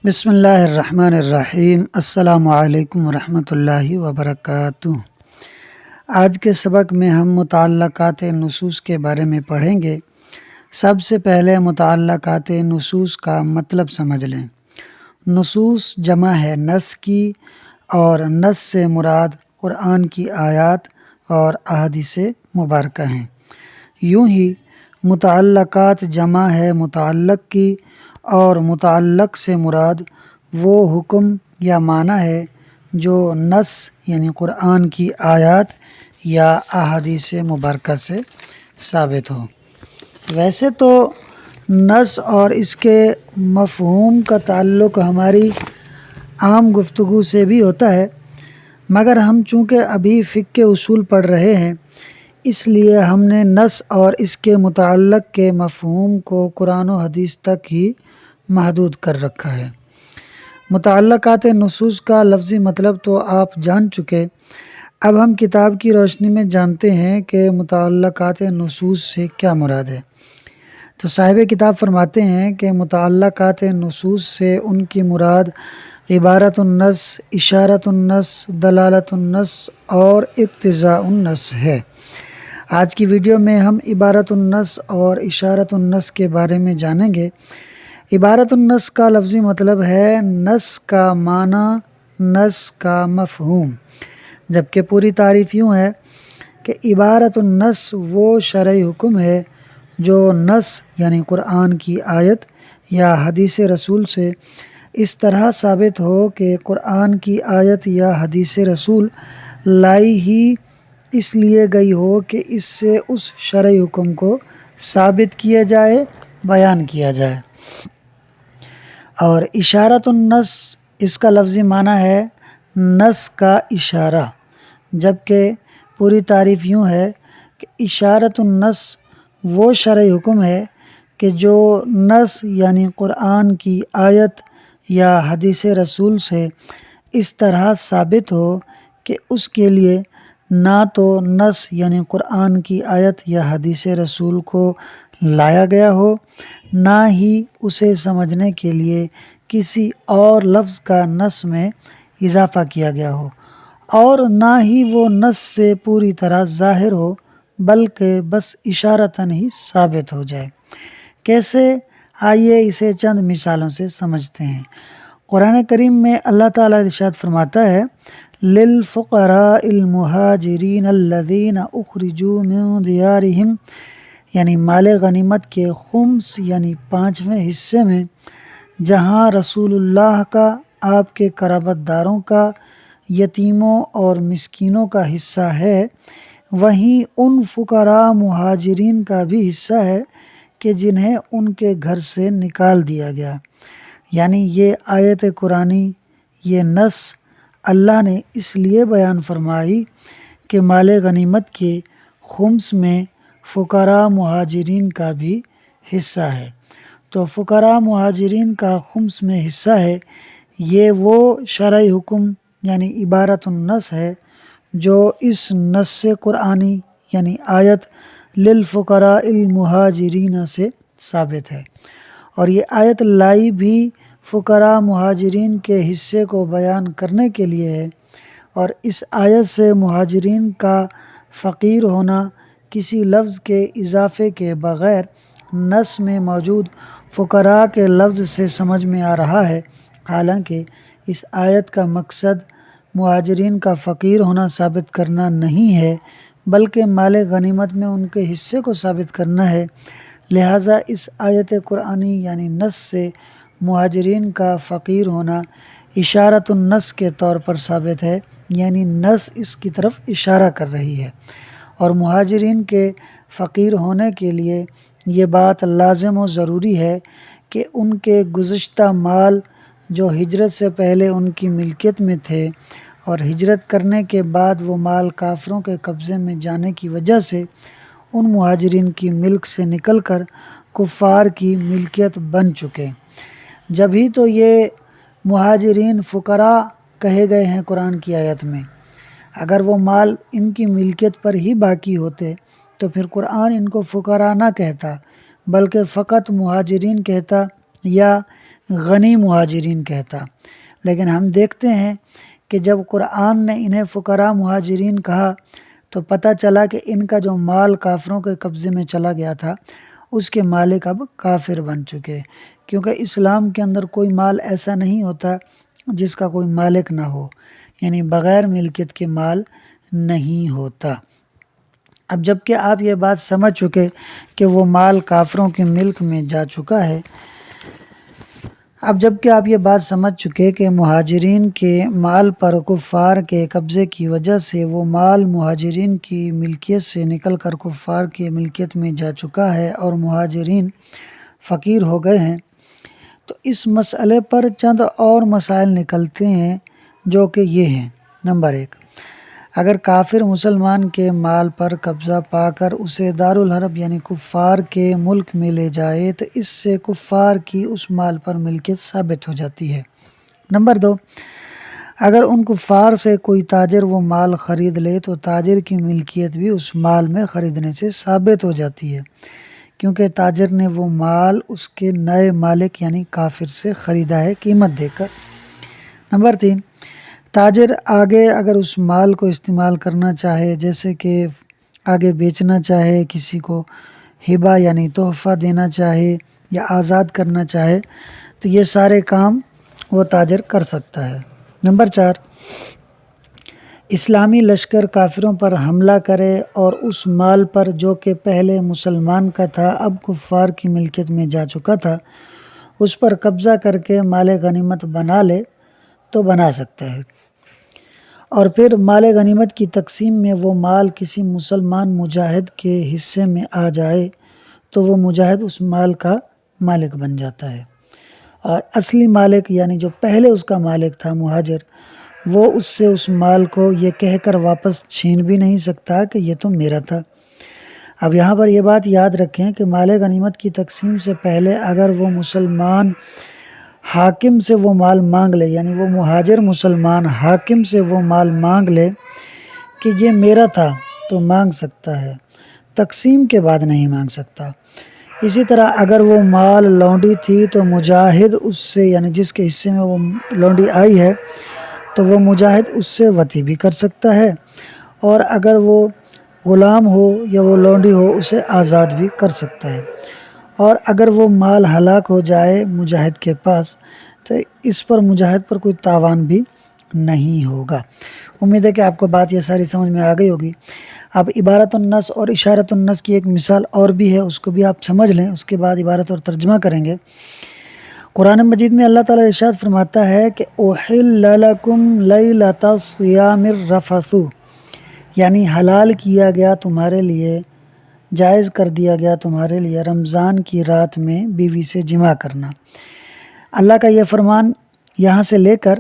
بسم اللہ الرحمن الرحیم۔ السلام علیکم ورحمۃ اللہ وبرکاتہ۔ آج کے سبق میں ہم متعلقات نصوص کے بارے میں پڑھیں گے۔ سب سے پہلے متعلقات نصوص کا مطلب سمجھ لیں۔ نصوص جمع ہے نص کی، اور نص سے مراد قرآن کی آیات اور احادیث مبارکہ ہیں۔ یوں ہی متعلقات جمع ہے متعلق کی، اور متعلق سے مراد وہ حکم یا معنی ہے جو نص یعنی قرآن کی آیات یا احادیث مبارکہ سے ثابت ہو۔ ویسے تو نص اور اس کے مفہوم کا تعلق ہماری عام گفتگو سے بھی ہوتا ہے، مگر ہم چونکہ ابھی فقہ کے اصول پڑھ رہے ہیں، اس لیے ہم نے نص اور اس کے متعلق کے مفہوم کو قرآن و حدیث تک ہی محدود کر رکھا ہے۔ متعلقات نصوص کا لفظی مطلب تو آپ جان چکے، اب ہم کتاب کی روشنی میں جانتے ہیں کہ متعلقات نصوص سے کیا مراد ہے۔ تو صاحب کتاب فرماتے ہیں کہ متعلقات نصوص سے ان کی مراد عبارت النص، اشارت النص، دلالت النص اور اقتضاء النص ہے۔ آج کی ویڈیو میں ہم عبارت النص اور اشارت النص کے بارے میں جانیں گے۔ عبارت النص کا لفظی مطلب ہے نص کا معنی، نص کا مفہوم، جبکہ پوری تعریف یوں ہے کہ عبارت النص وہ شرعی حکم ہے جو نص یعنی قرآن کی آیت یا حدیث رسول سے اس طرح ثابت ہو کہ قرآن کی آیت یا حدیث رسول لائی ہی اس لیے گئی ہو کہ اس سے اس شرعی حکم کو ثابت کیا جائے، بیان کیا جائے۔ اور اشارت النص، اس کا لفظی معنی ہے نص کا اشارہ، جبکہ پوری تعریف یوں ہے کہ اشارت النص وہ شرعی حکم ہے کہ جو نص یعنی قرآن کی آیت یا حدیث رسول سے اس طرح ثابت ہو کہ اس کے لیے نہ تو نص یعنی قرآن کی آیت یا حدیث رسول کو لایا گیا ہو، نہ ہی اسے سمجھنے کے لیے کسی اور لفظ کا نص میں اضافہ کیا گیا ہو، اور نہ ہی وہ نص سے پوری طرح ظاہر ہو بلکہ بس اشارتاً ہی ثابت ہو جائے۔ کیسے؟ آئیے اسے چند مثالوں سے سمجھتے ہیں۔ قرآن کریم میں اللہ تعالیٰ ارشاد فرماتا ہے للفقراء المہاجرین الذین اخرجوا من دیارہم، یعنی مال غنیمت کے خمس یعنی 5ویں حصے میں جہاں رسول اللہ کا، آپ کے قرابت داروں کا، یتیموں اور مسکینوں کا حصہ ہے، وہیں ان فقراء مہاجرین کا بھی حصہ ہے کہ جنہیں ان کے گھر سے نکال دیا گیا۔ یعنی یہ آیت قرآنی، یہ نص اللہ نے اس لیے بیان فرمائی کہ مال غنیمت کے خمس میں فقراء مہاجرین کا بھی حصہ ہے۔ تو فقراء مہاجرین کا خمس میں حصہ ہے، یہ وہ شرعی حکم یعنی عبارت النص ہے جو اس نص قرآنی یعنی آیت للفقراء المہاجرین سے ثابت ہے، اور یہ آیت لائی بھی فقراء مہاجرین کے حصے کو بیان کرنے کے لیے ہے، اور اس آیت سے مہاجرین کا فقیر ہونا کسی لفظ کے اضافے کے بغیر نص میں موجود فقراء کے لفظ سے سمجھ میں آ رہا ہے۔ حالانکہ اس آیت کا مقصد مہاجرین کا فقیر ہونا ثابت کرنا نہیں ہے، بلکہ مال غنیمت میں ان کے حصے کو ثابت کرنا ہے۔ لہٰذا اس آیت قرآنی یعنی نص سے مہاجرین کا فقیر ہونا اشارت النص کے طور پر ثابت ہے، یعنی نص اس کی طرف اشارہ کر رہی ہے، اور مہاجرین کے فقیر ہونے کے لیے یہ بات لازم و ضروری ہے کہ ان کے گزشتہ مال جو ہجرت سے پہلے ان کی ملکیت میں تھے، اور ہجرت کرنے کے بعد وہ مال کافروں کے قبضے میں جانے کی وجہ سے ان مہاجرین کی ملک سے نکل کر کفار کی ملکیت بن چکے۔ جب ہی تو یہ مہاجرین فقراء کہے گئے ہیں قرآن کی آیت میں۔ اگر وہ مال ان کی ملکیت پر ہی باقی ہوتے تو پھر قرآن ان کو فقراء نہ کہتا، بلکہ فقط مہاجرین کہتا، یا غنی مہاجرین کہتا، لیکن ہم دیکھتے ہیں کہ جب قرآن نے انہیں فقراء مہاجرین کہا تو پتہ چلا کہ ان کا جو مال کافروں کے قبضے میں چلا گیا تھا اس کے مالک اب کافر بن چکے، کیونکہ اسلام کے اندر کوئی مال ایسا نہیں ہوتا جس کا کوئی مالک نہ ہو، یعنی بغیر ملکیت کے مال نہیں ہوتا۔ اب جب کہ آپ یہ بات سمجھ چکے کہ وہ مال کافروں کے ملک میں جا چکا ہے، کہ مہاجرین کے مال پر کفار کے قبضے کی وجہ سے وہ مال مہاجرین کی ملکیت سے نکل کر کفار کی ملکیت میں جا چکا ہے اور مہاجرین فقیر ہو گئے ہیں، تو اس مسئلے پر چند اور مسائل نکلتے ہیں جو کہ یہ ہیں۔ نمبر 1، اگر کافر مسلمان کے مال پر قبضہ پا کر اسے دارالحرب یعنی کفار کے ملک میں لے جائے تو اس سے کفار کی اس مال پر ملکیت ثابت ہو جاتی ہے۔ نمبر 2، اگر ان کفار سے کوئی تاجر وہ مال خرید لے تو تاجر کی ملکیت بھی اس مال میں خریدنے سے ثابت ہو جاتی ہے، کیونکہ تاجر نے وہ مال اس کے نئے مالک یعنی کافر سے خریدا ہے قیمت دے کر۔ نمبر 3، تاجر آگے اگر اس مال کو استعمال کرنا چاہے، جیسے کہ آگے بیچنا چاہے، کسی کو ہبہ یعنی تحفہ دینا چاہے یا آزاد کرنا چاہے، تو یہ سارے کام وہ تاجر کر سکتا ہے۔ نمبر 4، اسلامی لشکر کافروں پر حملہ کرے اور اس مال پر جو کہ پہلے مسلمان کا تھا اب کفار کی ملکیت میں جا چکا تھا اس پر قبضہ کر کے مال غنیمت بنا لے تو بنا سکتا ہے، اور پھر مال غنیمت کی تقسیم میں وہ مال کسی مسلمان مجاہد کے حصے میں آ جائے تو وہ مجاہد اس مال کا مالک بن جاتا ہے، اور اصلی مالک یعنی جو پہلے اس کا مالک تھا مہاجر، وہ اس سے اس مال کو یہ کہہ کر واپس چھین بھی نہیں سکتا کہ یہ تو میرا تھا۔ اب یہاں پر یہ بات یاد رکھیں کہ مال غنیمت کی تقسیم سے پہلے اگر وہ مسلمان حاکم سے وہ مال مانگ لے، یعنی وہ مہاجر مسلمان حاکم سے وہ مال مانگ لے کہ یہ میرا تھا تو مانگ سکتا ہے، تقسیم کے بعد نہیں مانگ سکتا۔ اسی طرح اگر وہ مال لونڈی تھی تو مجاہد اس سے یعنی جس کے حصے میں وہ لونڈی آئی ہے تو وہ مجاہد اس سے وطی بھی کر سکتا ہے، اور اگر وہ غلام ہو یا وہ لونڈی ہو اسے آزاد بھی کر سکتا ہے، اور اگر وہ مال ہلاک ہو جائے مجاہد کے پاس تو اس پر مجاہد پر کوئی تاوان بھی نہیں ہوگا۔ امید ہے کہ آپ کو بات یہ ساری سمجھ میں آ گئی ہوگی۔ اب عبارت النص اور اشارت النص کی ایک مثال اور بھی ہے، اس کو بھی آپ سمجھ لیں، اس کے بعد عبارت اور ترجمہ کریں گے۔ قرآن مجید میں اللہ تعالیٰ ارشاد فرماتا ہے کہ احل لکم لیلۃ الصیام الرفث، یعنی حلال کیا گیا تمہارے لیے، جائز کر دیا گیا تمہارے لیے رمضان کی رات میں بیوی سے جماع کرنا۔ اللہ کا یہ فرمان یہاں سے لے کر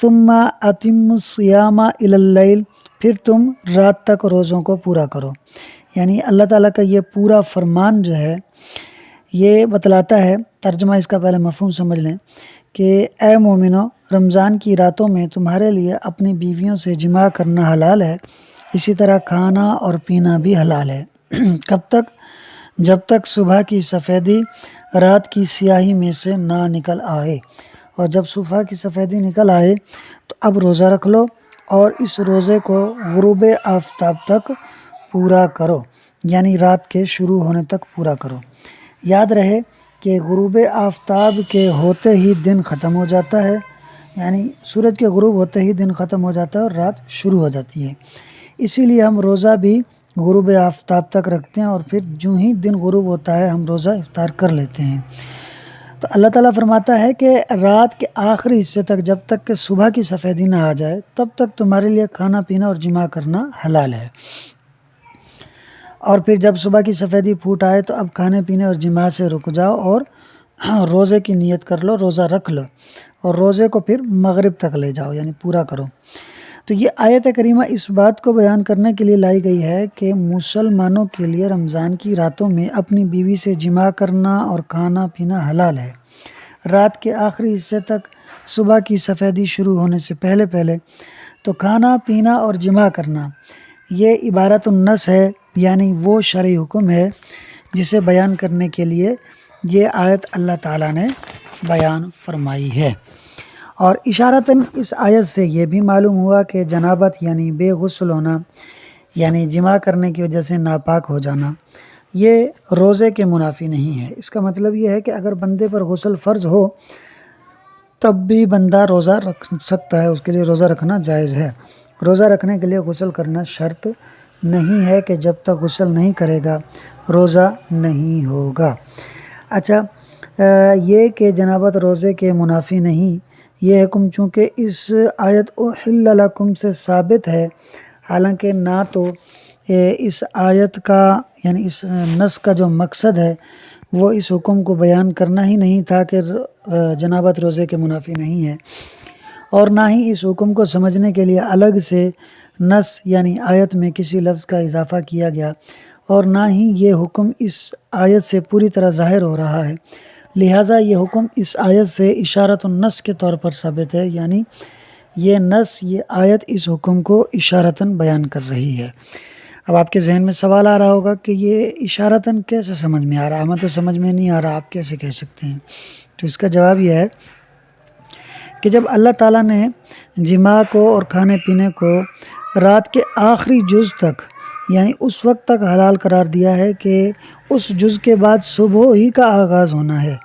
ثم اتم الصیام الی اللیل، پھر تم رات تک روزوں کو پورا کرو، یعنی اللہ تعالیٰ کا یہ پورا فرمان جو ہے یہ بتلاتا ہے، ترجمہ اس کا پہلے مفہوم سمجھ لیں کہ اے مومنو، رمضان کی راتوں میں تمہارے لیے اپنی بیویوں سے جماع کرنا حلال ہے، اسی طرح کھانا اور پینا بھی حلال ہے۔ کب تک؟ جب تک صبح کی سفیدی رات کی سیاہی میں سے نہ نکل آئے، اور جب صبح کی سفیدی نکل آئے تو اب روزہ رکھ لو اور اس روزے کو غروب آفتاب تک پورا کرو، یعنی رات کے شروع ہونے تک پورا کرو۔ یاد رہے کہ غروب آفتاب کے ہوتے ہی دن ختم ہو جاتا ہے، یعنی سورج کے غروب ہوتے ہی دن ختم ہو جاتا ہے اور رات شروع ہو جاتی ہے، اسی لیے ہم روزہ بھی غروب آفتاب تک رکھتے ہیں، اور پھر جو ہی دن غروب ہوتا ہے ہم روزہ افطار کر لیتے ہیں۔ تو اللہ تعالیٰ فرماتا ہے کہ رات کے آخری حصے تک جب تک کہ صبح کی سفیدی نہ آ جائے تب تک تمہارے لیے کھانا پینا اور جماع کرنا حلال ہے، اور پھر جب صبح کی سفیدی پھوٹ آئے تو اب کھانے پینے اور جماع سے رک جاؤ اور روزے کی نیت کر لو، روزہ رکھ لو، اور روزے کو پھر مغرب تک لے جاؤ یعنی پورا کرو۔ تو یہ آیت کریمہ اس بات کو بیان کرنے کے لیے لائی گئی ہے کہ مسلمانوں کے لیے رمضان کی راتوں میں اپنی بیوی سے جماع کرنا اور کھانا پینا حلال ہے، رات کے آخری حصے تک صبح کی سفیدی شروع ہونے سے پہلے پہلے تو کھانا پینا اور جماع کرنا یہ عبارت النص ہے، یعنی وہ شرعی حکم ہے جسے بیان کرنے کے لیے یہ آیت اللہ تعالیٰ نے بیان فرمائی ہے۔ اور اشارتاً اس آیت سے یہ بھی معلوم ہوا کہ جنابت یعنی بے غسل ہونا، یعنی جماع کرنے کی وجہ سے ناپاک ہو جانا، یہ روزے کے منافی نہیں ہے۔ اس کا مطلب یہ ہے کہ اگر بندے پر غسل فرض ہو تب بھی بندہ روزہ رکھ سکتا ہے، اس کے لیے روزہ رکھنا جائز ہے۔ روزہ رکھنے کے لیے غسل کرنا شرط نہیں ہے کہ جب تک غسل نہیں کرے گا روزہ نہیں ہوگا۔ اچھا، یہ کہ جنابت روزے کے منافی نہیں، یہ حکم چونکہ اس آیت احل لکم سے ثابت ہے، حالانکہ نہ تو اس آیت کا یعنی اس نص کا جو مقصد ہے وہ اس حکم کو بیان کرنا ہی نہیں تھا کہ جنابت روزے کے منافی نہیں ہے، اور نہ ہی اس حکم کو سمجھنے کے لیے الگ سے نص یعنی آیت میں کسی لفظ کا اضافہ کیا گیا، اور نہ ہی یہ حکم اس آیت سے پوری طرح ظاہر ہو رہا ہے، لہٰذا یہ حکم اس آیت سے اشارۃ النص کے طور پر ثابت ہے، یعنی یہ نص، یہ آیت اس حکم کو اشارتاً بیان کر رہی ہے۔ اب آپ کے ذہن میں سوال آ رہا ہوگا کہ یہ اشارتاً کیسے سمجھ میں آ رہا ہے، ہمیں تو سمجھ میں نہیں آ رہا، آپ کیسے کہہ سکتے ہیں؟ تو اس کا جواب یہ ہے کہ جب اللہ تعالیٰ نے جماع کو اور کھانے پینے کو رات کے آخری جز تک یعنی اس وقت تک حلال قرار دیا ہے کہ اس جز کے بعد صبح ہی کا آغاز ہونا ہے،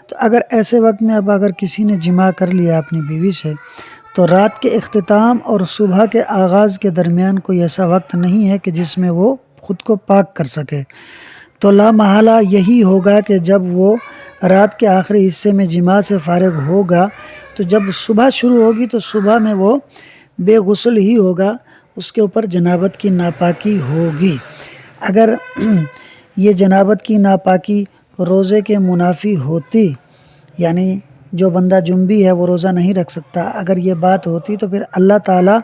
تو اگر ایسے وقت میں اب اگر کسی نے جماع کر لیا اپنی بیوی سے تو رات کے اختتام اور صبح کے آغاز کے درمیان کوئی ایسا وقت نہیں ہے کہ جس میں وہ خود کو پاک کر سکے، تو لا محالہ یہی ہوگا کہ جب وہ رات کے آخری حصے میں جماع سے فارغ ہوگا تو جب صبح شروع ہوگی تو صبح میں وہ بے غسل ہی ہوگا، اس کے اوپر جنابت کی ناپاکی ہوگی۔ اگر یہ جنابت کی ناپاکی روزے کے منافی ہوتی، یعنی جو بندہ جنبی ہے وہ روزہ نہیں رکھ سکتا، اگر یہ بات ہوتی تو پھر اللہ تعالیٰ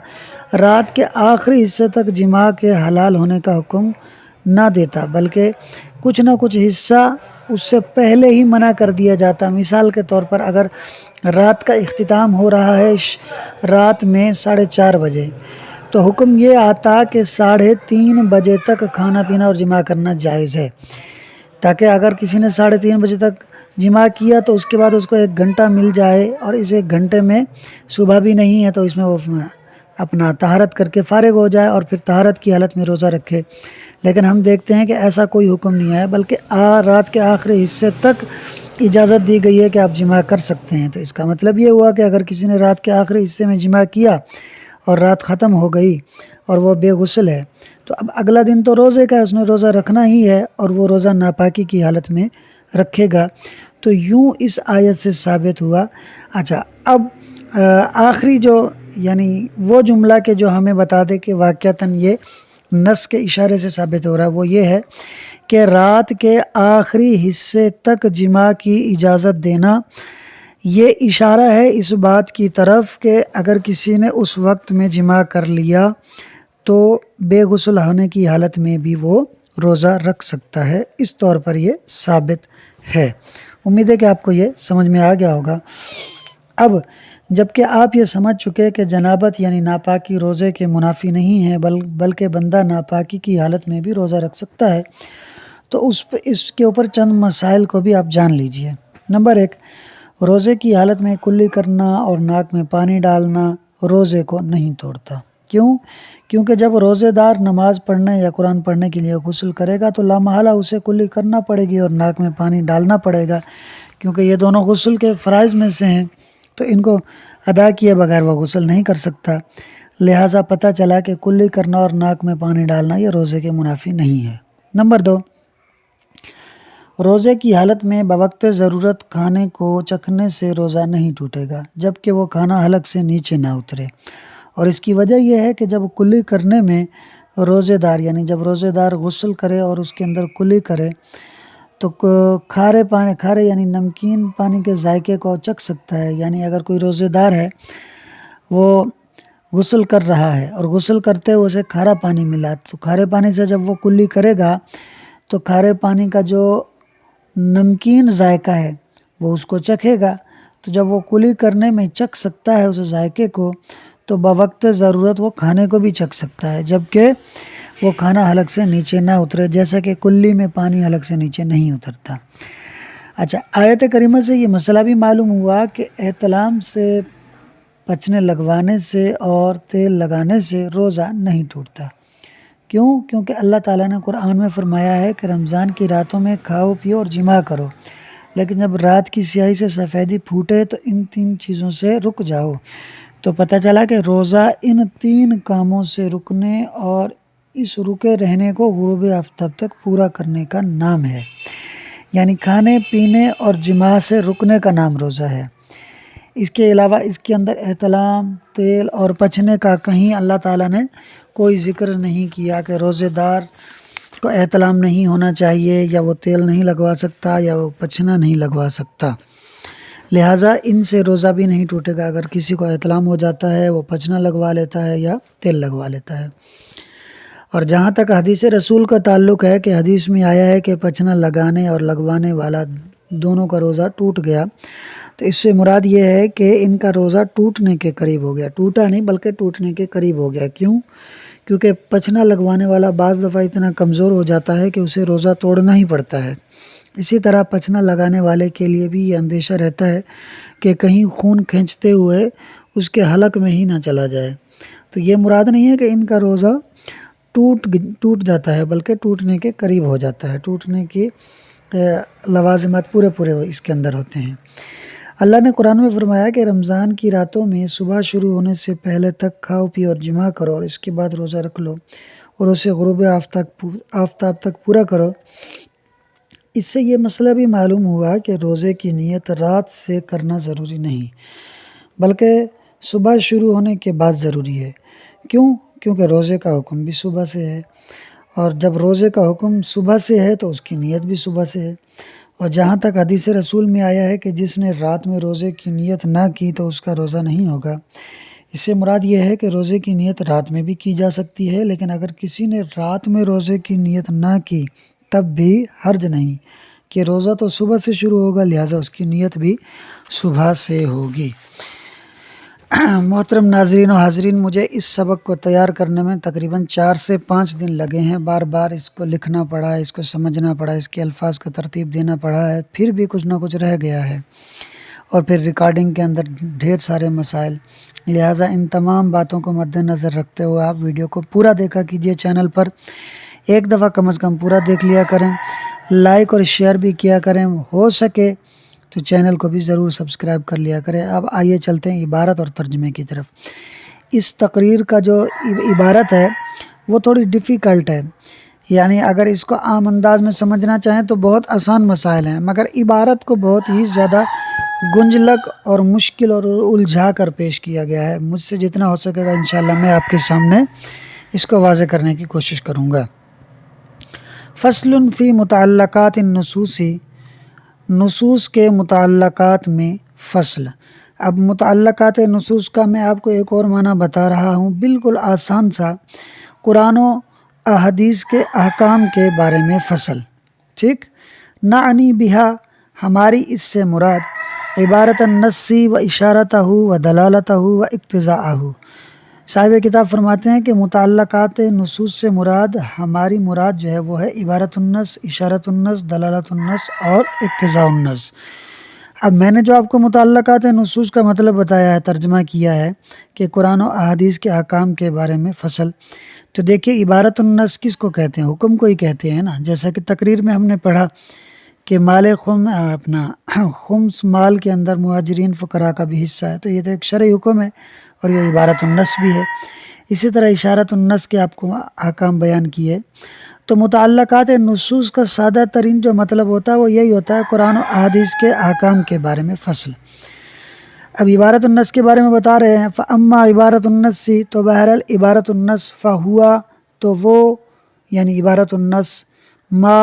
رات کے آخری حصے تک جماع کے حلال ہونے کا حکم نہ دیتا، بلکہ کچھ نہ کچھ حصہ اس سے پہلے ہی منع کر دیا جاتا۔ مثال کے طور پر اگر رات کا اختتام ہو رہا ہے رات میں 4:30 بجے، تو حکم یہ آتا کہ 3:30 بجے تک کھانا پینا اور جماع کرنا جائز ہے، تاکہ اگر کسی نے 3:30 بجے تک جماع کیا تو اس کے بعد اس کو 1 گھنٹہ مل جائے، اور اس 1 گھنٹے میں صبح بھی نہیں ہے تو اس میں وہ اپنا طہارت کر کے فارغ ہو جائے اور پھر طہارت کی حالت میں روزہ رکھے۔ لیکن ہم دیکھتے ہیں کہ ایسا کوئی حکم نہیں ہے، بلکہ رات کے آخری حصے تک اجازت دی گئی ہے کہ آپ جماع کر سکتے ہیں۔ تو اس کا مطلب یہ ہوا کہ اگر کسی نے رات کے آخری حصے میں جماع کیا اور رات ختم ہو گئی اور وہ بے غسل ہے تو اب اگلا دن تو روزے کا ہے، اس نے روزہ رکھنا ہی ہے، اور وہ روزہ ناپاکی کی حالت میں رکھے گا۔ تو یوں اس آیت سے ثابت ہوا۔ اچھا، اب آخری جو یعنی وہ جملہ کہ جو ہمیں بتا دے کہ واقعتاً یہ نص کے اشارے سے ثابت ہو رہا ہے، وہ یہ ہے کہ رات کے آخری حصے تک جماع کی اجازت دینا یہ اشارہ ہے اس بات کی طرف کہ اگر کسی نے اس وقت میں جماع کر لیا تو بے غسل ہونے کی حالت میں بھی وہ روزہ رکھ سکتا ہے، اس طور پر یہ ثابت ہے۔ امید ہے کہ آپ کو یہ سمجھ میں آ گیا ہوگا۔ اب جب کہ آپ یہ سمجھ چکے کہ جنابت یعنی ناپاکی روزے کے منافی نہیں ہے، بلکہ بندہ ناپاکی کی حالت میں بھی روزہ رکھ سکتا ہے، تو اس کے اوپر چند مسائل کو بھی آپ جان لیجئے۔ نمبر 1، روزے کی حالت میں کلی کرنا اور ناک میں پانی ڈالنا روزے کو نہیں توڑتا۔ کیوں؟ کیونکہ جب روزے دار نماز پڑھنے یا قرآن پڑھنے کے لیے غسل کرے گا تو لامحالہ اسے کلی کرنا پڑے گی اور ناک میں پانی ڈالنا پڑے گا، کیونکہ یہ دونوں غسل کے فرائض میں سے ہیں، تو ان کو ادا کیے بغیر وہ غسل نہیں کر سکتا۔ لہٰذا پتہ چلا کہ کلی کرنا اور ناک میں پانی ڈالنا یہ روزے کے منافی نہیں ہے۔ نمبر 2، روزے کی حالت میں بوقت ضرورت کھانے کو چکھنے سے روزہ نہیں ٹوٹے گا جب کہ وہ کھانا حلق سے نیچے نہ اترے، اور اس کی وجہ یہ ہے کہ جب کلی کرنے میں روزے دار یعنی جب روزے دار غسل کرے اور اس کے اندر کلی کرے تو کھارے یعنی نمکین پانی کے ذائقے کو چکھ سکتا ہے۔ یعنی اگر کوئی روزے دار ہے وہ غسل کر رہا ہے اور غسل کرتے ہوئے اسے کھارا پانی ملا، تو کھارے پانی سے جب وہ کلی کرے گا تو کھارے پانی کا جو نمکین ذائقہ ہے وہ اس کو چکھے گا، تو جب وہ کلی کرنے میں چکھ سکتا ہے اس ذائقے کو تو بوقت ضرورت وہ کھانے کو بھی چکھ سکتا ہے، جبکہ وہ کھانا حلق سے نیچے نہ اترے، جیسا کہ کلی میں پانی حلق سے نیچے نہیں اترتا۔ اچھا، آیت کریمہ سے یہ مسئلہ بھی معلوم ہوا کہ احتلام سے پچنے لگوانے سے اور تیل لگانے سے روزہ نہیں ٹوٹتا۔ کیوں؟ کیونکہ اللہ تعالیٰ نے قرآن میں فرمایا ہے کہ رمضان کی راتوں میں کھاؤ پیو اور جماع کرو، لیکن جب رات کی سیاہی سے سفیدی پھوٹے تو ان 3 چیزوں سے رک جاؤ۔ تو پتہ چلا کہ روزہ ان 3 کاموں سے رکنے اور اس رکے رہنے کو غروب آفتاب تک پورا کرنے کا نام ہے، یعنی کھانے پینے اور جماع سے رکنے کا نام روزہ ہے۔ اس کے علاوہ اس کے اندر احتلام، تیل اور پچنے کا کہیں اللہ تعالیٰ نے کوئی ذکر نہیں کیا کہ روزے دار کو احتلام نہیں ہونا چاہیے، یا وہ تیل نہیں لگوا سکتا، یا وہ پچنا نہیں لگوا سکتا۔ لہٰذا ان سے روزہ بھی نہیں ٹوٹے گا۔ اگر کسی کو احتلام ہو جاتا ہے، وہ پچنا لگوا لیتا ہے یا تیل لگوا لیتا ہے۔ اور جہاں تک حدیث رسول کا تعلق ہے کہ حدیث میں آیا ہے کہ پچنا لگانے اور لگوانے والا دونوں کا روزہ ٹوٹ گیا، تو اس سے مراد یہ ہے کہ ان کا روزہ ٹوٹنے کے قریب ہو گیا، ٹوٹا نہیں بلکہ ٹوٹنے کے قریب ہو گیا۔ کیوں؟ کیونکہ پچنا لگوانے والا بعض دفعہ اتنا کمزور ہو جاتا ہے کہ اسے روزہ توڑنا ہی پڑتا ہے۔ اسی طرح پچنا لگانے والے کے لیے بھی یہ اندیشہ رہتا ہے کہ کہیں خون کھینچتے ہوئے اس کے حلق میں ہی نہ چلا جائے۔ تو یہ مراد نہیں ہے کہ ان کا روزہ ٹوٹ جاتا ہے، بلکہ ٹوٹنے کے قریب ہو جاتا ہے، ٹوٹنے کی لوازمات پورے اس کے اندر ہوتے ہیں۔ اللہ نے قرآن میں فرمایا کہ رمضان کی راتوں میں صبح شروع ہونے سے پہلے تک کھاؤ پیو اور جماع کرو، اور اس کے بعد روزہ رکھ لو اور اسے غروب آفتاب تک پورا کرو۔ اس سے یہ مسئلہ بھی معلوم ہوا کہ روزے کی نیت رات سے کرنا ضروری نہیں، بلکہ صبح شروع ہونے کے بعد ضروری ہے۔ کیوں؟ کیونکہ روزے کا حکم بھی صبح سے ہے، اور جب روزے کا حکم صبح سے ہے تو اس کی نیت بھی صبح سے ہے۔ اور جہاں تک حدیث رسول میں آیا ہے کہ جس نے رات میں روزے کی نیت نہ کی تو اس کا روزہ نہیں ہوگا، اس سے مراد یہ ہے کہ روزے کی نیت رات میں بھی کی جا سکتی ہے، لیکن اگر کسی نے رات میں روزے کی نیت نہ کی تب بھی حرج نہیں، کہ روزہ تو صبح سے شروع ہوگا، لہٰذا اس کی نیت بھی صبح سے ہوگی۔ محترم ناظرین و حاضرین، مجھے اس سبق کو تیار کرنے میں تقریباً 4 سے 5 دن لگے ہیں۔ بار بار اس کو لکھنا پڑا، اس کو سمجھنا پڑا، اس کے الفاظ کو ترتیب دینا پڑا ہے، پھر بھی کچھ نہ کچھ رہ گیا ہے، اور پھر ریکارڈنگ کے اندر ڈھیر سارے مسائل۔ لہٰذا ان تمام باتوں کو مد نظر رکھتے ہوئے آپ ویڈیو کو پورا دیکھا کیجئے، چینل پر ایک دفعہ کم از کم پورا دیکھ لیا کریں، لائک اور شیئر بھی کیا کریں، ہو سکے تو چینل کو بھی ضرور سبسکرائب کر لیا کریں۔ اب آئیے چلتے ہیں عبارت اور ترجمے کی طرف۔ اس تقریر کا جو عبارت ہے وہ تھوڑی ڈیفیکلٹ ہے، یعنی اگر اس کو عام انداز میں سمجھنا چاہیں تو بہت آسان مسائل ہیں، مگر عبارت کو بہت ہی زیادہ گنجلک اور مشکل اور الجھا کر پیش کیا گیا ہے۔ مجھ سے جتنا ہو سکے گا انشاءاللہ میں آپ کے سامنے اس کو واضح کرنے کی کوشش کروں گا۔ فصل فی متعلقات النصوص، نصوص کے متعلقات میں فصل۔ اب متعلقات نصوص کا میں آپ کو ایک اور معنی بتا رہا ہوں، بالکل آسان سا، قرآن و احادیث کے احکام کے بارے میں فصل، ٹھیک؟ نعنی بہا، ہماری اس سے مراد عبارت النص و اشارتہ و دلالتہ و اقتضاءہ۔ صاحب کتاب فرماتے ہیں کہ متعلقات نصوص سے مراد، ہماری مراد جو ہے وہ ہے عبارت النص، اشارت النص، دلالت النص اور اقتضاء النص۔ اب میں نے جو آپ کو متعلقات نصوص کا مطلب بتایا ہے، ترجمہ کیا ہے کہ قرآن و احادیث کے احکام کے بارے میں فصل، تو دیکھیے عبارت النص کس کو کہتے ہیں؟ حکم کو ہی کہتے ہیں نا، جیسا کہ تقریر میں ہم نے پڑھا کہ خمس مال کے اندر مہاجرین فقراء کا بھی حصہ ہے، تو یہ تو ایک شرعی حکم ہے اور یہ عبارت النص بھی ہے۔ اسی طرح اشارت النص کے آپ کو احکام بیان کیے۔ تو متعلقات نصوص کا سادہ ترین جو مطلب ہوتا ہے وہ یہی ہوتا ہے، قرآن و احادیث کے احکام کے بارے میں فصل۔ اب عبارت النص کے بارے میں بتا رہے ہیں، فَأَمَّا عبارت النص، تو بہرحال عبارت النص، فَهُوَ، تو وہ یعنی عبارت النص، ما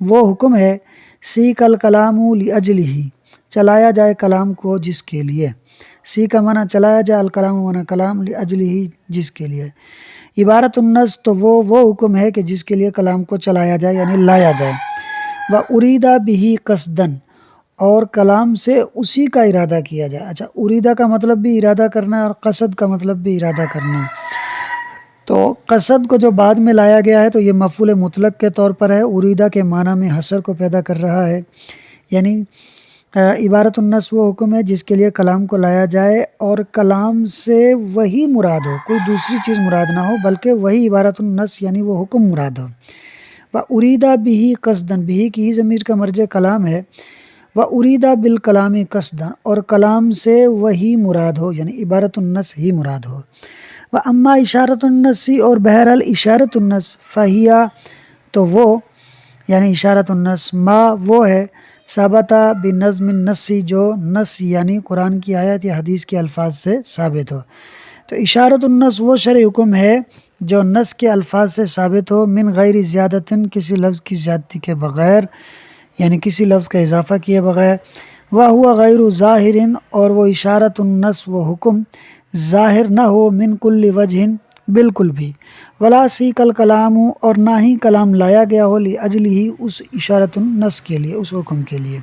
وہ حکم ہے، سیک الکلام لأجلہ، چلایا جائے کلام کو جس کے لیے، سی کا معنی چلایا جائے، الکلام معنی کلام، لأجلہ جس کے لیے۔ عبارت النص تو وہ حکم ہے کہ جس کے لیے کلام کو چلایا جائے یعنی لایا جائے۔ وَأُرِيدَ بِهِ قَصْدًا، اور کلام سے اسی کا ارادہ کیا جائے۔ اچھا، اریدہ کا مطلب بھی ارادہ کرنا ہے اور قصد کا مطلب بھی ارادہ کرنا ہے۔ تو قصد کو جو بعد میں لایا گیا ہے تو یہ مفعول مطلق کے طور پر ہے، اریدہ کے معنی میں حصر کو پیدا کر رہا ہے، یعنی عبارت النص وہ حکم ہے جس کے لیے کلام کو لایا جائے اور کلام سے وہی مراد ہو، کوئی دوسری چیز مراد نہ ہو، بلکہ وہی عبارت النص یعنی وہ حکم مراد ہو۔ وَأُرِيدَ بِهِ قصداً، بھی کی ضمیر کا مرجع کلام ہے، وَأُرِيدَ بِالْكَلَامِ قصداً، اور کلام سے وہی مراد ہو یعنی عبارت النص ہی مراد ہو۔ وَأَمَّا اشارت النص، اور بہرحال اشارت النص، فَهِيَ، تو وہ یعنی اشارت النص، ما وہ ہے، ثابتہ بنظم النص، جو نص یعنی قرآن کی آیت یا حدیث کے الفاظ سے ثابت ہو۔ تو اشارت النص وہ شرعی حکم ہے جو نص کے الفاظ سے ثابت ہو، من غیر زیادتن، کسی لفظ کی زیادتی کے بغیر، یعنی کسی لفظ کا اضافہ کیے بغیر، وَهُوَ غیر ظاہر، اور وہ اشارت النص وہ حکم ظاہر نہ ہو، من کل وجہ، بالکل بھی، ولا سیق الکلام، اور نہ ہی کلام لایا گیا ہو، لاجلہ، اس اشارت النص کے لیے، اس حکم کے لیے۔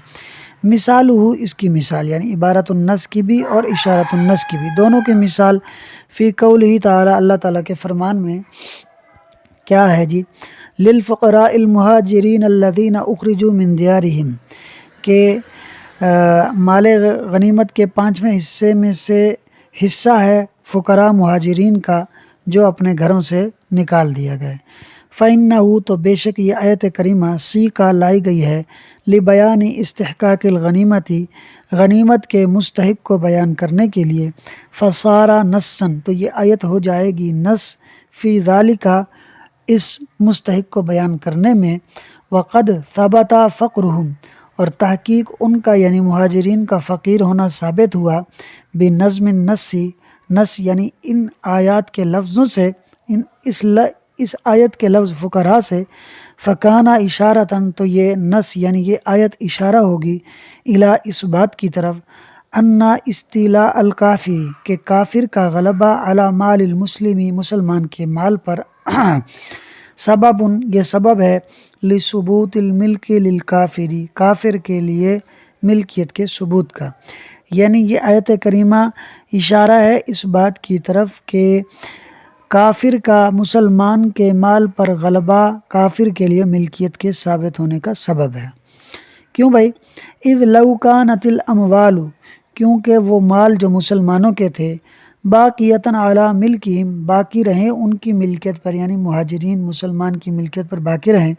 مثال ہو، اس کی مثال یعنی عبارت النص کی بھی اور اشارت النص کی بھی، دونوں کی مثال فی قولہ تعالی، اللہ تعالیٰ کے فرمان میں کیا ہے جی، للفقراء المہاجرین الذین اخرجوا من دیارہم، کہ مال غنیمت کے 5ویں حصے میں سے حصہ ہے فقراء مہاجرین کا جو اپنے گھروں سے نکال دیا گئے۔ فَإِنَّهُ، تو بے شک یہ آیت کریمہ سیقہ لائی گئی ہے، لبیان استحقاق الغنیمتی، غنیمت کے مستحق کو بیان کرنے کے لیے، فصارا نصًا، تو یہ آیت ہو جائے گی نص، فی ذالک، اس مستحق کو بیان کرنے میں، وقد ثبت فقرہم، اور تحقیق ان کا یعنی مہاجرین کا فقیر ہونا ثابت ہوا، بنظم النص، نص یعنی ان آیات کے لفظوں سے، اس آیت کے لفظ فقراء سے، فکانہ اشارتاً، تو یہ نص یعنی یہ آیت اشارہ ہوگی، الی، اس بات کی طرف، انا استیلاء الکافر، کہ کافر کا غلبہ، علی مال المسلمی، مسلمان کے مال پر، سبب، یہ سبب ہے، لثبوت الملک للکافری، کافر کے لیے ملکیت کے ثبوت کا، یعنی یہ آیت کریمہ اشارہ ہے اس بات کی طرف کہ کافر کا مسلمان کے مال پر غلبہ کافر کے لیے ملکیت کے ثابت ہونے کا سبب ہے۔ کیوں بھائی؟ اذ لو کانت الاموال، کیونکہ وہ مال جو مسلمانوں کے تھے، باقیتاً علی ملکہم، باقی رہیں ان کی ملکیت پر، یعنی مہاجرین مسلمان کی ملکیت پر باقی رہیں،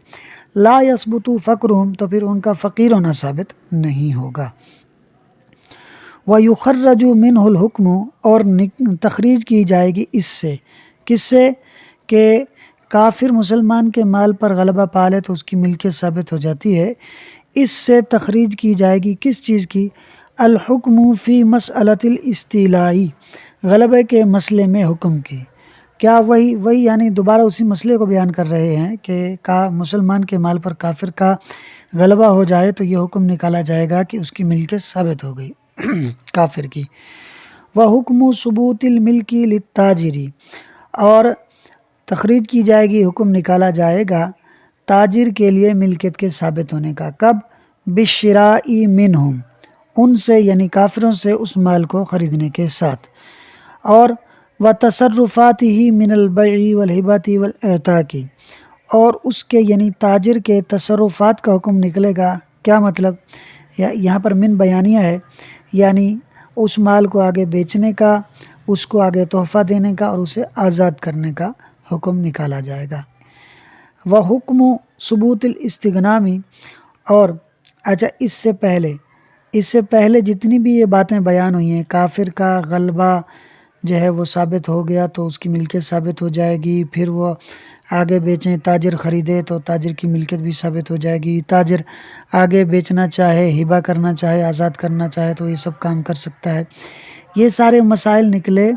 لا یثبت فقرہم، تو پھر ان کا فقیر ہونا ثابت نہیں ہوگا۔ وَيُخَرَّجُ مِنْهُ الْحُكْمُ، اور تخریج کی جائے گی اس سے، کس سے؟ کہ کافر مسلمان کے مال پر غلبہ پالے تو اس کی ملکیت ثابت ہو جاتی ہے، اس سے تخریج کی جائے گی کس چیز کی؟ الحکم فی مسئلۃ الاستیلائی، غلبے کے مسئلے میں حکم کی۔ کیا وہی یعنی دوبارہ اسی مسئلے کو بیان کر رہے ہیں کہ مسلمان کے مال پر کافر کا غلبہ ہو جائے تو یہ حکم نکالا جائے گا کہ اس کی ملکیت ثابت ہو گئی کافر کی۔ وحکم ثبوت الملک للتاجری، اور تخریج کی جائے گی، حکم نکالا جائے گا تاجر کے لیے ملکیت کے ثابت ہونے کا، کب؟ بالشراء منہم، ان سے یعنی کافروں سے اس مال کو خریدنے کے ساتھ، اور وتصرفاتہ من البیع والہبۃ والاعتاق، اور اس کے یعنی تاجر کے تصرفات کا حکم نکلے گا۔ کیا مطلب؟ یہاں پر من بیانیہ ہے، یعنی اس مال کو آگے بیچنے کا، اس کو آگے تحفہ دینے کا اور اسے آزاد کرنے کا حکم نکالا جائے گا۔ وحکم ثبوت الاستغنامی، اور اچھا اس سے پہلے جتنی بھی یہ باتیں بیان ہوئی ہیں، کافر کا غلبہ جو ہے وہ ثابت ہو گیا تو اس کی ملکیت ثابت ہو جائے گی، پھر وہ آگے بیچیں، تاجر خریدے تو تاجر کی ملکیت بھی ثابت ہو جائے گی، تاجر آگے بیچنا چاہے، ہبہ کرنا چاہے، آزاد کرنا چاہے تو یہ سب کام کر سکتا ہے۔ یہ سارے مسائل نکلے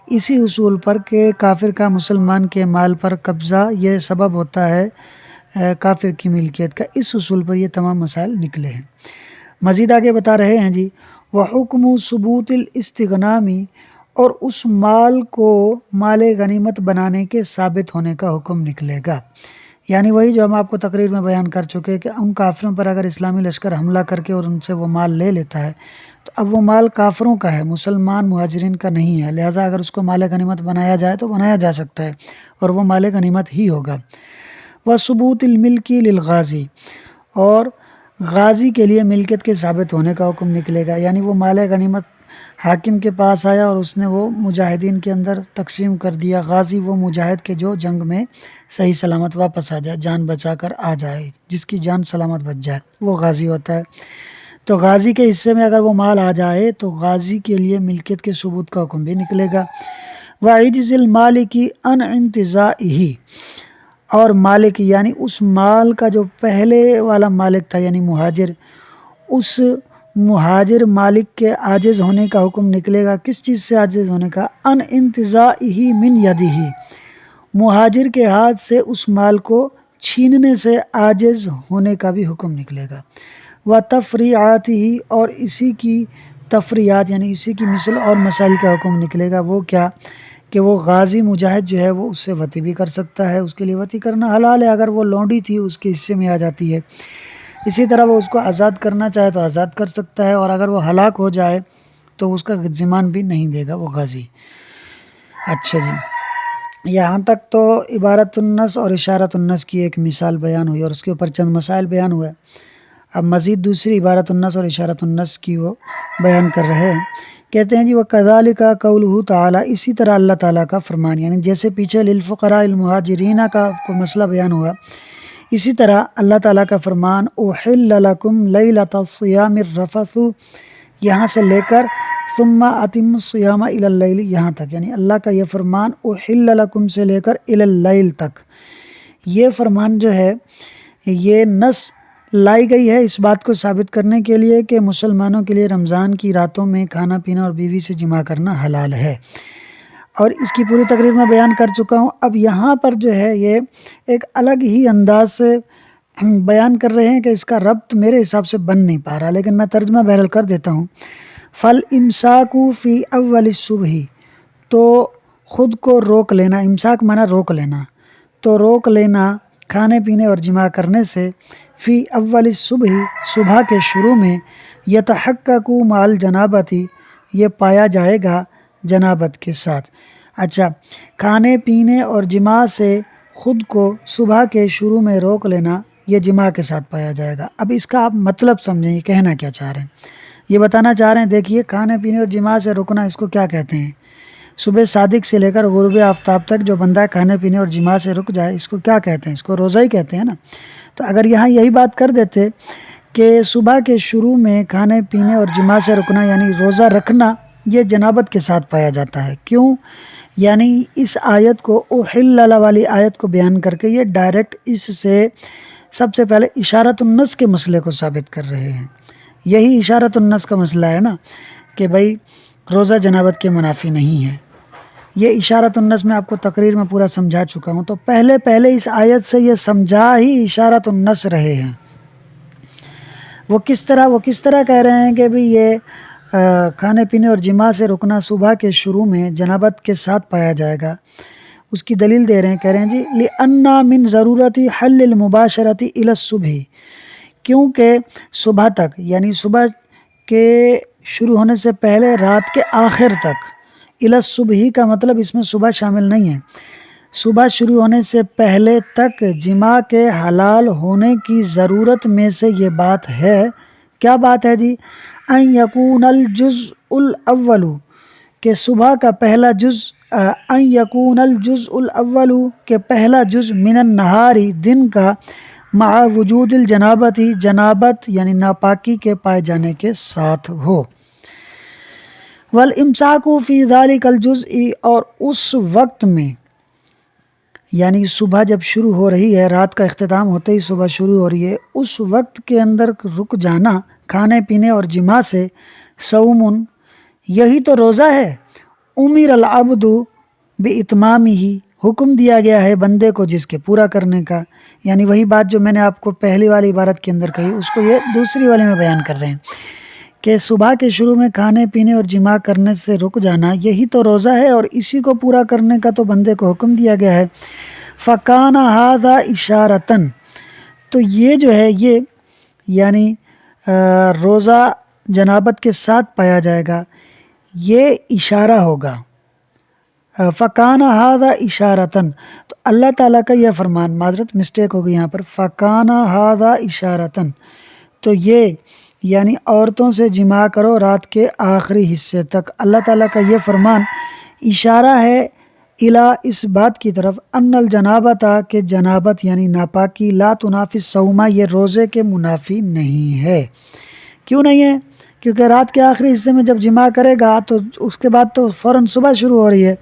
اسی اصول پر کہ کافر کا مسلمان کے مال پر قبضہ یہ سبب ہوتا ہے کافر کی ملکیت کا، اس اصول پر یہ تمام مسائل نکلے ہیں۔ مزید آگے بتا رہے ہیں جی، وحکم ثبوت الاستغنامی، اور اس مال کو مال غنیمت بنانے کے ثابت ہونے کا حکم نکلے گا، یعنی وہی جو ہم آپ کو تقریر میں بیان کر چکے کہ ان کافروں پر اگر اسلامی لشکر حملہ کر کے اور ان سے وہ مال لے لیتا ہے تو اب وہ مال کافروں کا ہے، مسلمان مہاجرین کا نہیں ہے، لہٰذا اگر اس کو مال غنیمت بنایا جائے تو بنایا جا سکتا ہے اور وہ مال غنیمت ہی ہوگا۔ وثبوت الملک للغازی، اور غازی کے لیے ملکیت کے ثابت ہونے کا حکم نکلے گا، یعنی وہ مال غنیمت حاکم کے پاس آیا اور اس نے وہ مجاہدین کے اندر تقسیم کر دیا۔ غازی وہ مجاہد کے جو جنگ میں صحیح سلامت واپس آ جائے، جان بچا کر آ جائے، جس کی جان سلامت بچ جائے، وہ غازی ہوتا ہے۔ تو غازی کے حصے میں اگر وہ مال آ جائے تو غازی کے لیے ملکیت کے ثبوت کا حکم بھی نکلے گا۔ وَعِجْزِ الْمَالِكِ عَنْ انتزاعِهِ، اور مالک یعنی اس مال کا جو پہلے والا مالک تھا یعنی مہاجر، اس مہاجر مالک کے عاجز ہونے کا حکم نکلے گا۔ کس چیز سے عاجز ہونے کا؟ ان انتزاعہ من یدہ، مہاجر کے ہاتھ سے اس مال کو چھیننے سے عاجز ہونے کا بھی حکم نکلے گا۔ و تفریعاتہ، اور اسی کی تفریعات یعنی اسی کی مثل اور مسائل کا حکم نکلے گا۔ وہ کیا کہ وہ غازی مجاہد جو ہے وہ اس سے وطی بھی کر سکتا ہے، اس کے لیے وطی کرنا حلال ہے اگر وہ لونڈی تھی اس کے حصے میں آ جاتی ہے۔ اسی طرح وہ اس کو آزاد کرنا چاہے تو آزاد کر سکتا ہے، اور اگر وہ ہلاک ہو جائے تو اس کا ضمان بھی نہیں دے گا وہ غازی۔ اچھا جی، یہاں تک تو عبارت النص اور اشارت النص کی ایک مثال بیان ہوئی اور اس کے اوپر چند مسائل بیان ہوئے۔ اب مزید دوسری عبارت النص اور اشارت النص کی وہ بیان کر رہے ہیں۔ کہتے ہیں جی وَكَذَلِكَ قَوْلُهُ تعالیٰ، اسی طرح اللہ تعالیٰ کا فرمان، یعنی جیسے پیچھے للفقراء المہاجرین کا کوئی مسئلہ بیان ہوا، اسی طرح اللہ تعالیٰ کا فرمان احل لکم لیلۃ الصیام الرفث، یہاں سے لے کر ثم اتم الصیام الی اللیل یہاں تک، یعنی اللہ کا یہ فرمان احل لکم سے لے کر الی اللیل تک، یہ فرمان جو ہے یہ نص لائی گئی ہے اس بات کو ثابت کرنے کے لیے کہ مسلمانوں کے لیے رمضان کی راتوں میں کھانا پینا اور بیوی سے جماع کرنا حلال ہے، اور اس کی پوری تقریر میں بیان کر چکا ہوں۔ اب یہاں پر جو ہے یہ ایک الگ ہی انداز سے بیان کر رہے ہیں کہ اس کا ربط میرے حساب سے بن نہیں پا رہا، لیکن میں ترجمہ بہرحال کر دیتا ہوں۔ فَالْإِمْسَاكُ فِي أَوَّلِ الصُّبْحِ، تو خود کو روک لینا، امساک مانا روک لینا، تو روک لینا کھانے پینے اور جماع کرنے سے، فی اول الصبح، صبح کے شروع میں، یتحقق مع الجنابۃ، یہ پایا جائے گا جنابت کے ساتھ۔ اچھا، کھانے پینے اور جماع سے خود کو صبح کے شروع میں روک لینا یہ جماع کے ساتھ پایا جائے گا۔ اب اس کا آپ مطلب سمجھیں، یہ کہنا کیا چاہ رہے ہیں؟ یہ بتانا چاہ رہے ہیں دیکھیے کھانے پینے اور جماع سے رکنا اس کو کیا کہتے ہیں؟ صبح صادق سے لے کر غروب آفتاب تک جو بندہ کھانے پینے اور جماع سے رک جائے اس کو کیا کہتے ہیں؟ اس کو روزہ ہی کہتے ہیں نا۔ تو اگر یہاں یہی بات کر دیتے کہ صبح کے شروع میں کھانے پینے اور جماع سے رکنا یعنی روزہ رکھنا یہ جنابت کے ساتھ پایا جاتا ہے، کیوں؟ یعنی اس آیت کو احل والی آیت کو بیان کر کے یہ ڈائریکٹ اس سے سب سے پہلے اشارت النص کے مسئلے کو ثابت کر رہے ہیں۔ یہی اشارت النص کا مسئلہ ہے نا کہ بھائی روزہ جنابت کے منافی نہیں ہے، یہ اشارت النص میں آپ کو تقریر میں پورا سمجھا چکا ہوں۔ تو پہلے اس آیت سے یہ سمجھا ہی اشارت النص رہے ہیں۔ وہ کس طرح کہہ رہے ہیں کہ بھئی یہ کھانے پینے اور جماع سے رکنا صبح کے شروع میں جنابت کے ساتھ پایا جائے گا، اس کی دلیل دے رہے ہیں، کہہ رہے ہیں جی لِأَنَّ مِن ضرورتی حل المباشرتی الی الصبح، کیونکہ صبح تک یعنی صبح کے شروع ہونے سے پہلے رات کے آخر تک، الی الصبح کا مطلب اس میں صبح شامل نہیں ہے، صبح شروع ہونے سے پہلے تک جماع کے حلال ہونے کی ضرورت میں سے یہ بات ہے۔ کیا بات ہے جی؟ ان یکون الجزء الاول، کہ صبح کا پہلا جز، ان یکون الجزء الاول، کہ پہلا جز، من النہار، دن کا، مع وجود الجنابت، جنابت یعنی ناپاکی کے پائے جانے کے ساتھ ہو۔ والامساک فی ذلک الجزء، اور اس وقت میں یعنی صبح جب شروع ہو رہی ہے، رات کا اختتام ہوتے ہی صبح شروع ہو رہی ہے، اس وقت کے اندر رک جانا کھانے پینے اور جماع سے، صوم، یہی تو روزہ ہے۔ امیر العبد باتمامہ، حکم دیا گیا ہے بندے کو جس کے پورا کرنے کا، یعنی وہی بات جو میں نے آپ کو پہلی والی عبارت کے اندر کہی اس کو یہ دوسری والے میں بیان کر رہے ہیں کہ صبح کے شروع میں کھانے پینے اور جماع کرنے سے رک جانا یہی تو روزہ ہے، اور اسی کو پورا کرنے کا تو بندے کو حکم دیا گیا ہے۔ فَكَانَ هَذَا إِشَارَةً، تو یہ جو ہے یہ یعنی روزہ جنابت کے ساتھ پایا جائے گا، یہ اشارہ ہوگا۔ فَكَانَ هَذَا إِشَارَةً، تو اللہ تعالیٰ کا یہ فرمان، معذرت مسٹیک ہو گئی یہاں پر، فَكَانَ هَذَا إِشَارَةً، تو یہ یعنی عورتوں سے جماع کرو رات کے آخری حصے تک۔ اللہ تعالیٰ کا یہ فرمان اشارہ ہے الا اس بات کی طرف ان الجنابت کہ جنابت یعنی ناپاکی لا تنافی الصوم یہ روزے کے منافی نہیں ہے۔ کیوں نہیں ہے؟ کیونکہ رات کے آخری حصے میں جب جماع کرے گا تو اس کے بعد تو فوراً صبح شروع ہو رہی ہے،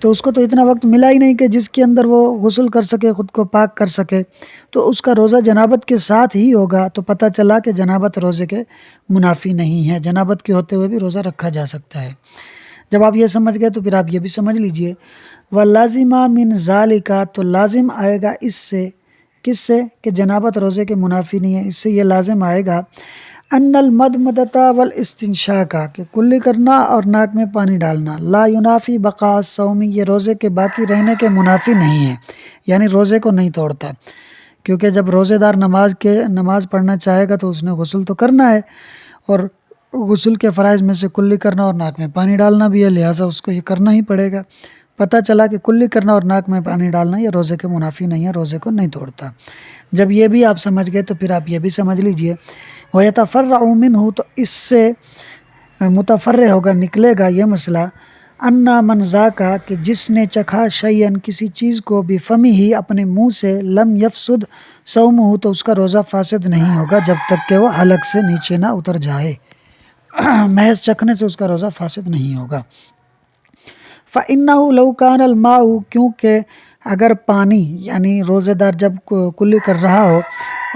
تو اس کو تو اتنا وقت ملا ہی نہیں کہ جس کے اندر وہ غسل کر سکے، خود کو پاک کر سکے، تو اس کا روزہ جنابت کے ساتھ ہی ہوگا۔ تو پتہ چلا کہ جنابت روزے کے منافی نہیں ہے، جنابت کے ہوتے ہوئے بھی روزہ رکھا جا سکتا ہے۔ جب آپ یہ سمجھ گئے تو پھر آپ یہ بھی سمجھ لیجئے وَلَازِمَ مِنْ ذَلِكَ تو لازم آئے گا اس سے، کس سے؟ کہ جنابت روزے کے منافی نہیں ہے۔ اس سے یہ لازم آئے گا ان المدمدۃ والاستنشاق کہ کلی کرنا اور ناک میں پانی ڈالنا لا ینافی بقاء الصوم یہ روزے کے باقی رہنے کے منافی نہیں ہے، یعنی روزے کو نہیں توڑتا، کیونکہ جب روزے دار نماز پڑھنا چاہے گا تو اس نے غسل تو کرنا ہے، اور غسل کے فرائض میں سے کلی کرنا اور ناک میں پانی ڈالنا بھی ہے، لہٰذا اس کو یہ کرنا ہی پڑے گا۔ پتہ چلا کہ کلی کرنا اور ناک میں پانی ڈالنا یہ روزے کے منافی نہیں ہے، روزے کو نہیں توڑتا۔ جب یہ بھی آپ سمجھ گئے تو پھر آپ یہ بھی سمجھ لیجئے وَيَتَفَرَّعُ مِنْهُ تو اس سے متفرع ہوگا، نکلے گا یہ مسئلہ انا من ذاکا کہ جس نے چکھا شیئن کسی چیز کو بفمی ہی اپنے منہ سے لم یفسد صومہ تو اس کا روزہ فاسد نہیں ہوگا جب تک کہ وہ حلق سے نیچے نہ اتر جائے، محض چکھنے سے اس کا روزہ فاسد نہیں ہوگا۔ فَإِنَّهُ لَوْ كَانَ الْمَاءُ کیونکہ اگر پانی یعنی روزے دار جب کلی کر رہا ہو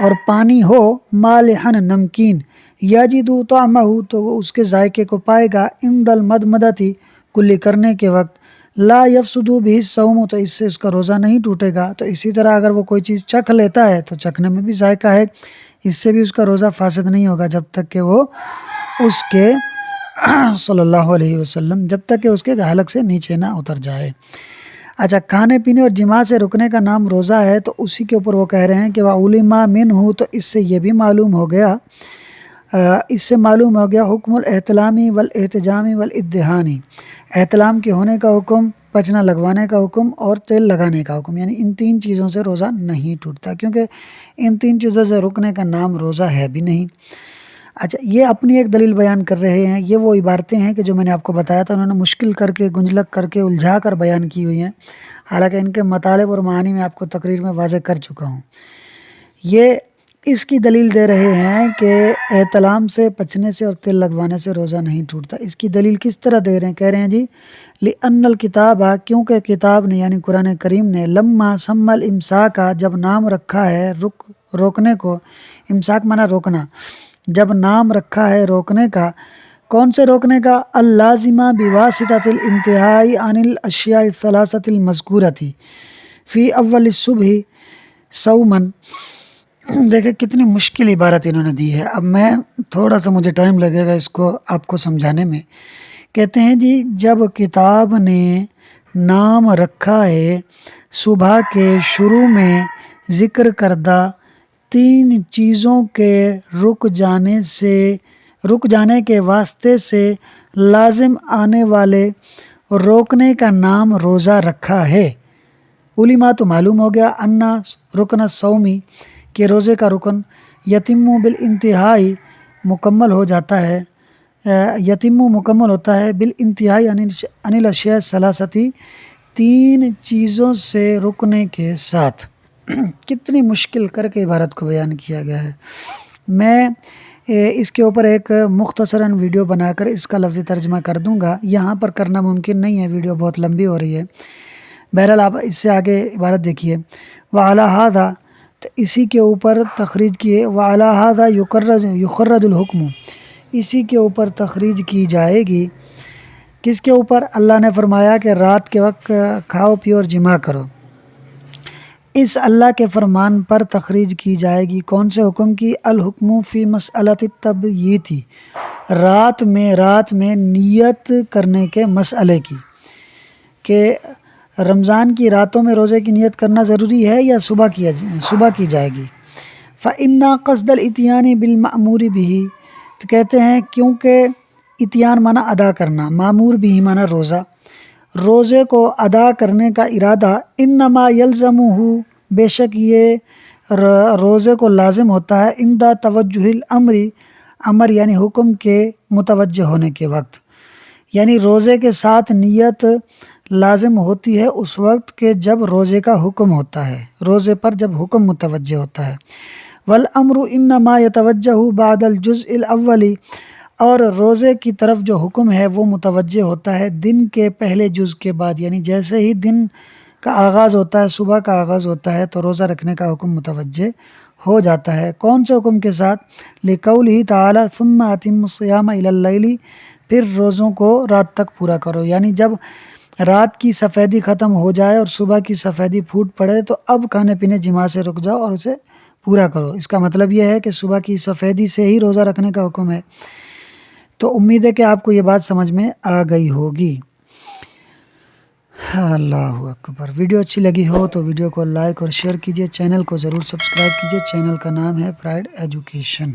اور پانی ہو مالحن نمکین یجد طعمہ تو وہ اس کے ذائقے کو پائے گا عند المدمدتی کلی کرنے کے وقت لا یفسد بہ الصوم تو اس سے اس کا روزہ نہیں ٹوٹے گا۔ تو اسی طرح اگر وہ کوئی چیز چکھ لیتا ہے تو چکھنے میں بھی ذائقہ ہے، اس سے بھی اس کا روزہ فاسد نہیں ہوگا جب تک کہ وہ اس کے صلی اللہ علیہ وسلم جب تک کہ اس کے حلق سے نیچے نہ اتر جائے۔ اچھا، کھانے پینے اور جماع سے رکنے کا نام روزہ ہے، تو اسی کے اوپر وہ کہہ رہے ہیں کہ وَعُلِمَ مِنْهُ تو اس سے یہ بھی معلوم ہو گیا حکم الاحتلامی والاحتجامی والادہانی احتلام کے ہونے کا حکم، پچنا لگوانے کا حکم اور تیل لگانے کا حکم، یعنی ان تین چیزوں سے روزہ نہیں ٹوٹتا، کیونکہ ان تین چیزوں سے رکنے کا نام روزہ ہے بھی نہیں۔ اچھا، یہ اپنی ایک دلیل بیان کر رہے ہیں، یہ وہ عبارتیں ہیں کہ جو میں نے آپ کو بتایا تھا، انہوں نے مشکل کر کے گنجلک کر کے الجھا کر بیان کی ہوئی ہیں، حالانکہ ان کے مطالب اور معانی میں آپ کو تقریر میں واضح کر چکا ہوں۔ یہ اس کی دلیل دے رہے ہیں کہ احتلام سے، پچنے سے اور تیل لگوانے سے روزہ نہیں ٹوٹتا۔ اس کی دلیل کس طرح دے رہے ہیں؟ کہہ رہے ہیں جی لِأَنَّ الْكِتَابَ کیونکہ کتاب نے یعنی قرآن کریم نے لما سمى الامساک جب نام رکھا ہے روکنے کو، امساک معنی روکنا، جب نام رکھا ہے روکنے کا، کون سے روکنے کا؟ اللازمہ بواسطۃ الانتہاء عن الاشیاء الثلاثۃ المذکورۃ فی اول الصبح صوما۔ دیکھیں کتنی مشکل عبارت انہوں نے دی ہے، اب میں تھوڑا سا مجھے ٹائم لگے گا اس کو آپ کو سمجھانے میں۔ کہتے ہیں جی جب کتاب نے نام رکھا ہے صبح کے شروع میں ذکر کردہ تین چیزوں کے رک جانے کے واسطے سے لازم آنے والے روکنے کا نام روزہ رکھا ہے، علما تو معلوم ہو گیا انا رکن الصومی کہ روزے کا رکن یتم بالانتہائی مکمل ہو جاتا ہے، مکمل ہوتا ہے بالانتہائی عن الاشیاء الثلاثۃ تین چیزوں سے رکنے کے ساتھ۔ کتنی مشکل کر کے عبارت کو بیان کیا گیا ہے۔ میں اس کے اوپر ایک مختصراً ویڈیو بنا کر اس کا لفظی ترجمہ کر دوں گا، یہاں پر کرنا ممکن نہیں ہے، ویڈیو بہت لمبی ہو رہی ہے۔ بہرحال آپ اس سے آگے عبارت دیکھیے وَعَلَى هَذَا تو اسی کے اوپر تخریج کیے وَعَلَى هَذَا يُخَرَّجُ الْحُكْمُ اسی کے اوپر تخریج کی جائے گی، کس کے اوپر؟ اللہ نے فرمایا کہ رات کے وقت کھاؤ پیو اور جماع کرو، اس اللہ کے فرمان پر تخریج کی جائے گی کون سے حکم کی؟ الحکم فی مسئلۃ التبییت رات میں نیت کرنے کے مسئلے کی، کہ رمضان کی راتوں میں روزے کی نیت کرنا ضروری ہے یا صبح کی جائے گی۔ فَإِنَّ قَصْدَ الْإِتْيَانِ بِالْمَأْمُورِ بِهِ تو کہتے ہیں کیونکہ اتیان معنی ادا کرنا، معمور بھی معنی روزے کو ادا کرنے کا ارادہ، انما یلزمہ بے شک یہ روزے کو لازم ہوتا ہے عند توجہ الامر، امر یعنی حکم کے متوجہ ہونے کے وقت، یعنی روزے کے ساتھ نیت لازم ہوتی ہے اس وقت کہ جب روزے کا حکم ہوتا ہے، روزے پر جب حکم متوجہ ہوتا ہے۔ والامر انما یتوجہ بعد الجزء الاول، اور روزے کی طرف جو حکم ہے وہ متوجہ ہوتا ہے دن کے پہلے جز کے بعد، یعنی جیسے ہی دن کا آغاز ہوتا ہے، صبح کا آغاز ہوتا ہے تو روزہ رکھنے کا حکم متوجہ ہو جاتا ہے۔ کون سے حکم کے ساتھ؟ لقولہ تعالی ثم اتموا الصیام الی اللیل، پھر روزوں کو رات تک پورا کرو، یعنی جب رات کی سفیدی ختم ہو جائے اور صبح کی سفیدی پھوٹ پڑے تو اب کھانے پینے جماع سے رک جاؤ اور اسے پورا کرو۔ اس کا مطلب یہ ہے کہ صبح کی سفیدی سے ہی روزہ رکھنے کا حکم ہے۔ تو امید ہے کہ آپ کو یہ بات سمجھ میں آ گئی ہوگی۔ اللہ اکبر۔ ویڈیو اچھی لگی ہو تو ویڈیو کو لائک اور شیئر کیجیے، چینل کو ضرور سبسکرائب کیجیے۔ چینل کا نام ہے پرائڈ ایجوکیشن۔